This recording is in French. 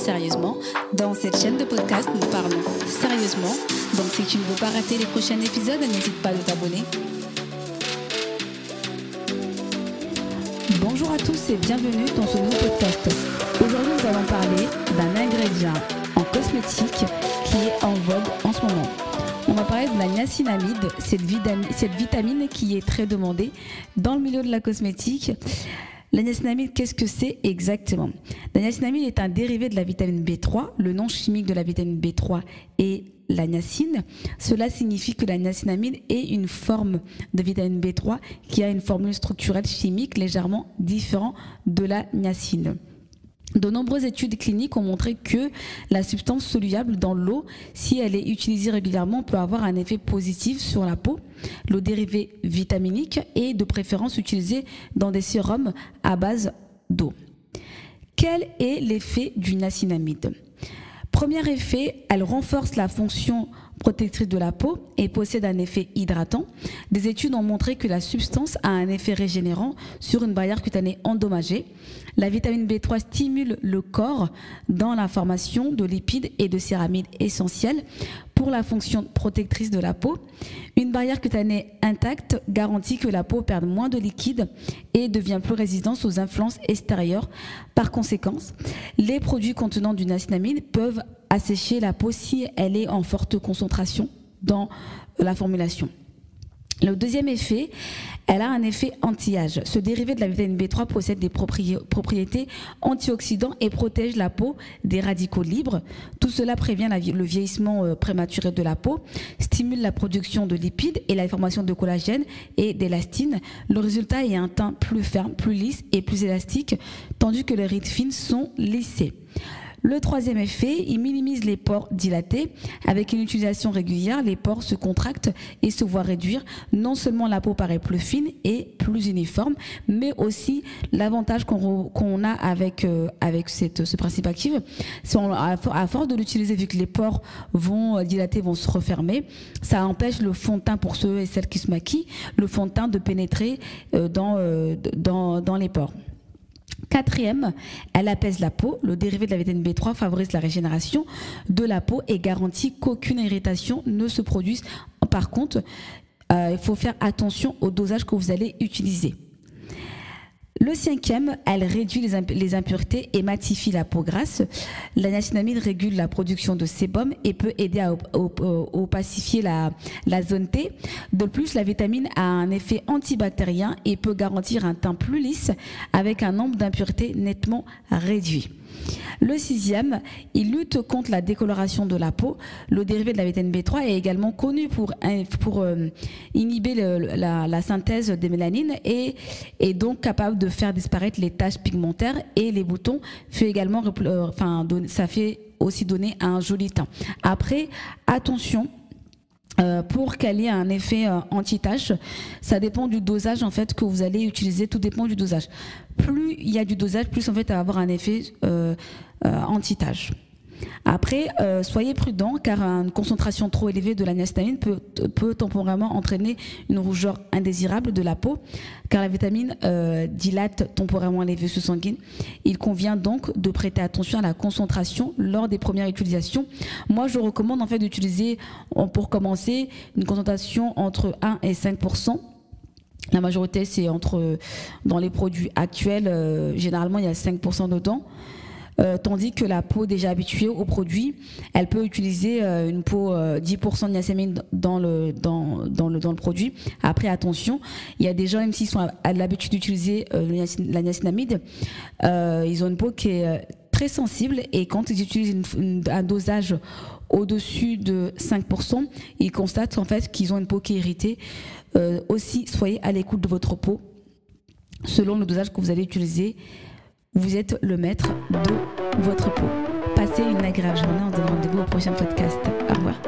sérieusement. Dans cette chaîne de podcast, nous parlons sérieusement. Donc si tu ne veux pas rater les prochains épisodes, n'hésite pas à t'abonner. Bonjour à tous et bienvenue dans ce nouveau podcast. Aujourd'hui, nous allons parler d'un ingrédient en cosmétique qui est en vogue en ce moment. On va parler de la niacinamide, cette vitamine qui est très demandée dans le milieu de la cosmétique. La niacinamide, qu'est-ce que c'est exactement? La niacinamide est un dérivé de la vitamine B3. Le nom chimique de la vitamine B3 est la niacine. Cela signifie que la niacinamide est une forme de vitamine B3 qui a une formule structurelle chimique légèrement différente de la niacine. De nombreuses études cliniques ont montré que la substance soluble dans l'eau, si elle est utilisée régulièrement, peut avoir un effet positif sur la peau. L'eau dérivée vitaminique est de préférence utilisée dans des sérums à base d'eau. Quel est l'effet du niacinamide? Premier effet, elle renforce la fonction protectrice de la peau et possède un effet hydratant. Des études ont montré que la substance a un effet régénérant sur une barrière cutanée endommagée. La vitamine B3 stimule le corps dans la formation de lipides et de céramides essentiels pour la fonction protectrice de la peau. Une barrière cutanée intacte garantit que la peau perde moins de liquide et devient plus résistante aux influences extérieures. Par conséquent, les produits contenant du niacinamide peuvent assécher la peau si elle est en forte concentration dans la formulation. Le deuxième effet, elle a un effet anti-âge. Ce dérivé de la vitamine B3 possède des propriétés antioxydantes et protège la peau des radicaux libres. Tout cela prévient le vieillissement prématuré de la peau, stimule la production de lipides et la formation de collagène et d'élastine. Le résultat est un teint plus ferme, plus lisse et plus élastique, tandis que les rides fines sont lissées. Le troisième effet, il minimise les pores dilatés. Avec une utilisation régulière, les pores se contractent et se voient réduire. Non seulement la peau paraît plus fine et plus uniforme, mais aussi l'avantage qu'on a avec ce principe actif, c'est à force de l'utiliser, vu que les pores vont dilater, vont se refermer, ça empêche le fond de teint, pour ceux et celles qui se maquillent, le fond de teint de pénétrer dans les pores. Quatrième, elle apaise la peau. Le dérivé de la vitamine B3 favorise la régénération de la peau et garantit qu'aucune irritation ne se produise. Par contre, il faut faire attention au dosage que vous allez utiliser. Le cinquième, elle réduit les impuretés et matifie la peau grasse. La niacinamide régule la production de sébum et peut aider à opacifier la zone T. De plus, la vitamine a un effet antibactérien et peut garantir un teint plus lisse avec un nombre d'impuretés nettement réduit. Le sixième, il lutte contre la décoloration de la peau. Le dérivé de la vitamine B3 est également connu pour inhiber la synthèse des mélanines et est donc capable de faire disparaître les taches pigmentaires et les boutons. Ça fait aussi donner un joli teint. Après, attention. Pour qu'elle ait un effet anti-tache, ça dépend du dosage en fait que vous allez utiliser. Tout dépend du dosage. Plus il y a du dosage, plus en fait elle va avoir un effet anti-tache. Après, soyez prudent car une concentration trop élevée de la niacinamide peut temporairement entraîner une rougeur indésirable de la peau car la vitamine dilate temporairement les vaisseaux sanguins. Il convient donc de prêter attention à la concentration lors des premières utilisations. Moi, je recommande en fait d'utiliser pour commencer une concentration entre 1 et 5%. La majorité, c'est dans les produits actuels, généralement il y a 5% dedans. Tandis que la peau déjà habituée au produit, elle peut utiliser une peau 10% de niacinamide dans le produit. Après, attention, il y a des gens, même s'ils sont à l'habitude d'utiliser la niacinamide, ils ont une peau qui est très sensible et quand ils utilisent un dosage au-dessus de 5%, ils constatent en fait qu'ils ont une peau qui est irritée. Aussi, soyez à l'écoute de votre peau selon le dosage que vous allez utiliser. Vous êtes le maître de votre peau. Passez une agréable journée. On se donne rendez-vous au prochain podcast. Au revoir.